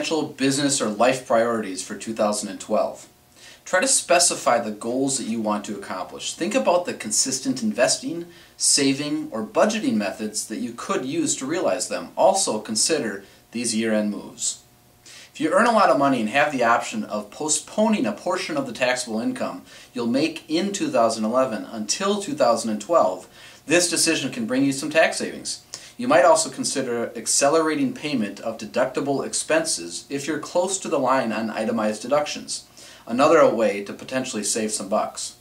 financial, business, or life priorities for 2012. Try to specify the goals that you want to accomplish. Think about the consistent investing, saving, or budgeting methods that you could use to realize them. Also consider these year-end moves. If you earn a lot of money and have the option of postponing a portion of the taxable income you'll make in 2011 until 2012, this decision can bring you some tax savings. You might also consider accelerating payment of deductible expenses if you're close to the line on itemized deductions. Another way to potentially save some bucks.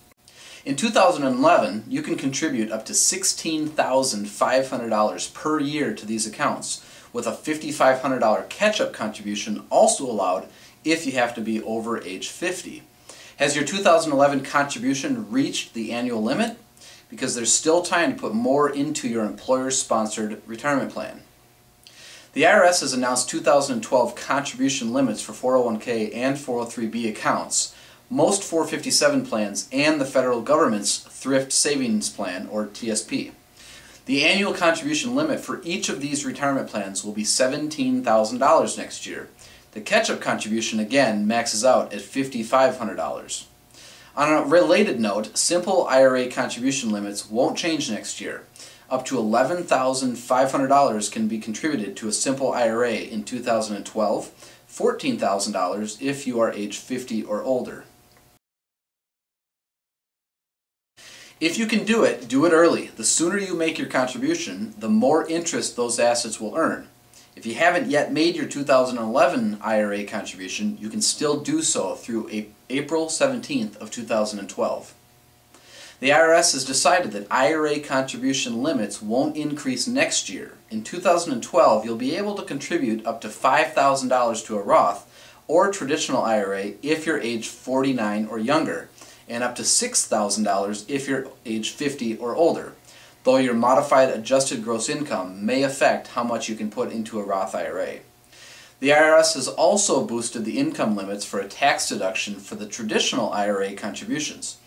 In 2011, you can contribute up to $16,500 per year to these accounts, with a $5,500 catch-up contribution also allowed if you have to be over age 50. Has your 2011 contribution reached the annual limit? Because there's still time to put more into your employer-sponsored retirement plan. The IRS has announced 2012 contribution limits for 401k and 403b accounts, most 457 plans, and the federal government's Thrift Savings Plan, or TSP. The annual contribution limit for each of these retirement plans will be $17,000 next year. The catch-up contribution again maxes out at $5,500. On a related note, simple IRA contribution limits won't change next year. Up to $11,500 can be contributed to a simple IRA in 2012, $14,000 if you are age 50 or older. If you can do it early. The sooner you make your contribution, the more interest those assets will earn. If you haven't yet made your 2011 IRA contribution, you can still do so through April 17th of 2012. The IRS has decided that IRA contribution limits won't increase next year. In 2012, you'll be able to contribute up to $5,000 to a Roth or traditional IRA if you're age 49 or younger, and up to $6,000 if you're age 50 or older, though your modified adjusted gross income may affect how much you can put into a Roth IRA. The IRS has also boosted the income limits for a tax deduction for the traditional IRA contributions.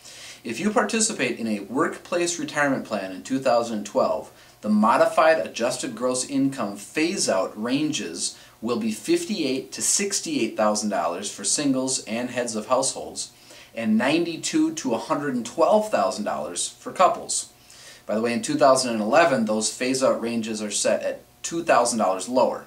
If you participate in a workplace retirement plan in 2012, the modified adjusted gross income phase-out ranges will be $58,000 to $68,000 for singles and heads of households, and $92,000 to $112,000 for couples. By the way, in 2011, those phase-out ranges are set at $2,000 lower.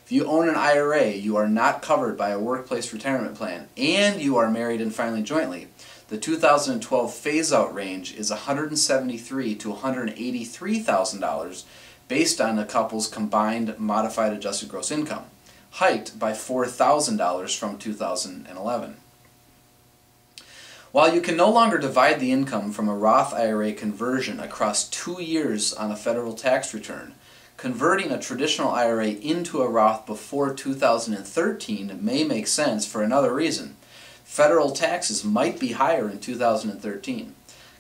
If you own an IRA, you are not covered by a workplace retirement plan, and you are married and filing jointly, the 2012 phase-out range is $173,000 to $183,000 based on the couple's combined modified adjusted gross income, hiked by $4,000 from 2011. While you can no longer divide the income from a Roth IRA conversion across 2 years on a federal tax return, converting a traditional IRA into a Roth before 2013 may make sense for another reason. Federal taxes might be higher in 2013.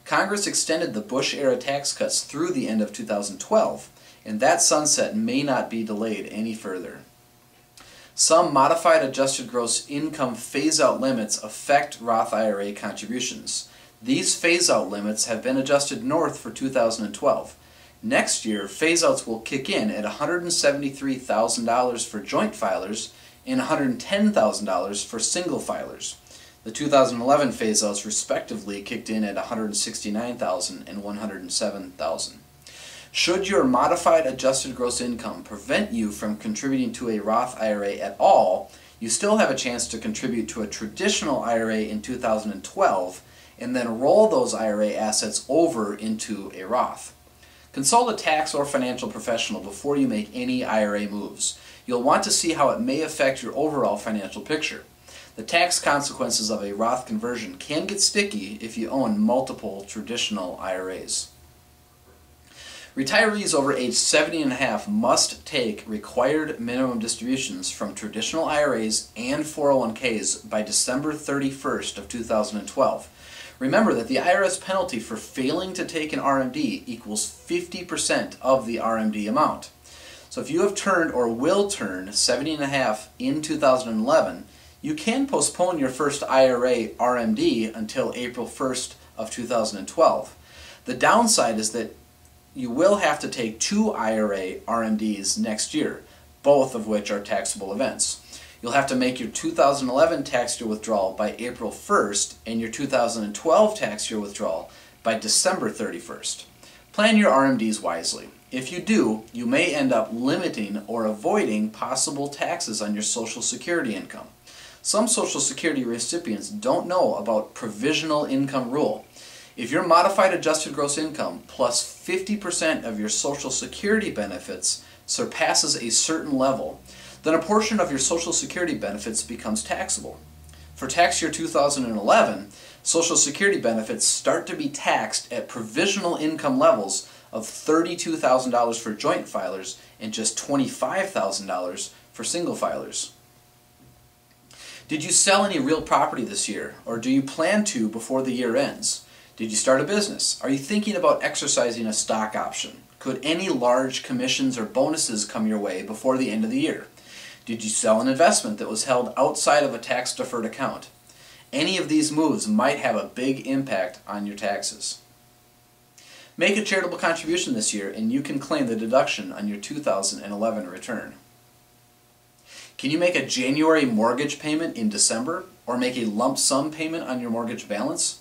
Congress extended the Bush-era tax cuts through the end of 2012, and that sunset may not be delayed any further. Some modified adjusted gross income phase-out limits affect Roth IRA contributions. These phase-out limits have been adjusted north for 2012. Next year, phase-outs will kick in at $173,000 for joint filers and $110,000 for single filers. The 2011 phase-outs respectively kicked in at $169,000 and $107,000. Should your modified adjusted gross income prevent you from contributing to a Roth IRA at all, you still have a chance to contribute to a traditional IRA in 2012 and then roll those IRA assets over into a Roth. Consult a tax or financial professional before you make any IRA moves. You'll want to see how it may affect your overall financial picture. The tax consequences of a Roth conversion can get sticky if you own multiple traditional IRAs. Retirees over age 70 and a half must take required minimum distributions from traditional IRAs and 401ks by December 31st of 2012. Remember that the IRS penalty for failing to take an RMD equals 50% of the RMD amount. So if you have turned or will turn 70 and a half in 2011, you can postpone your first IRA RMD until April 1st of 2012. The downside is that you will have to take 2 IRA RMDs next year, both of which are taxable events. You'll have to make your 2011 tax year withdrawal by April 1st and your 2012 tax year withdrawal by December 31st. Plan your RMDs wisely. If you do, you may end up limiting or avoiding possible taxes on your Social Security income. Some Social Security recipients don't know about provisional income rule. If your modified adjusted gross income plus 50% of your Social Security benefits surpasses a certain level, then a portion of your Social Security benefits becomes taxable. For tax year 2011, Social Security benefits start to be taxed at provisional income levels of $32,000 for joint filers and just $25,000 for single filers. Did you sell any real property this year, or do you plan to before the year ends? Did you start a business? Are you thinking about exercising a stock option? Could any large commissions or bonuses come your way before the end of the year? Did you sell an investment that was held outside of a tax-deferred account? Any of these moves might have a big impact on your taxes. Make a charitable contribution this year and you can claim the deduction on your 2011 return. Can you make a January mortgage payment in December or make a lump sum payment on your mortgage balance?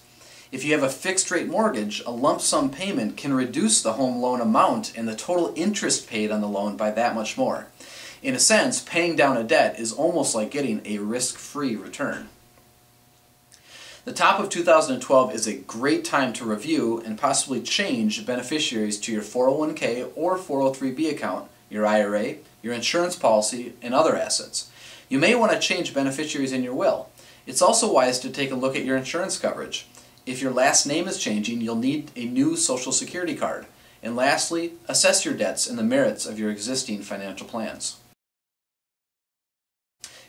If you have a fixed rate mortgage, a lump sum payment can reduce the home loan amount and the total interest paid on the loan by that much more. In a sense, paying down a debt is almost like getting a risk-free return. The top of 2012 is a great time to review and possibly change beneficiaries to your 401k or 403b account, your IRA, your insurance policy, and other assets. You may want to change beneficiaries in your will. It's also wise to take a look at your insurance coverage. If your last name is changing, you'll need a new Social Security card. And lastly, assess your debts and the merits of your existing financial plans.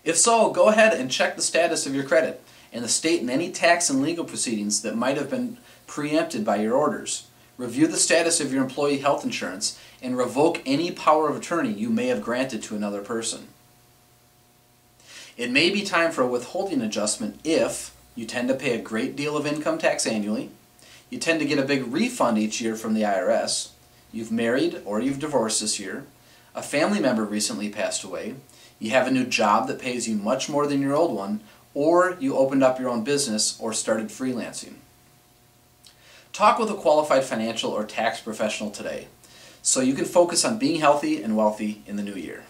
If so, go ahead and check the status of your credit and the state in any tax and legal proceedings that might have been preempted by your orders. Review the status of your employee health insurance and revoke any power of attorney you may have granted to another person. It may be time for a withholding adjustment if you tend to pay a great deal of income tax annually, you tend to get a big refund each year from the IRS, you've married or you've divorced this year, a family member recently passed away, you have a new job that pays you much more than your old one, or you opened up your own business or started freelancing. Talk with a qualified financial or tax professional today so you can focus on being healthy and wealthy in the new year.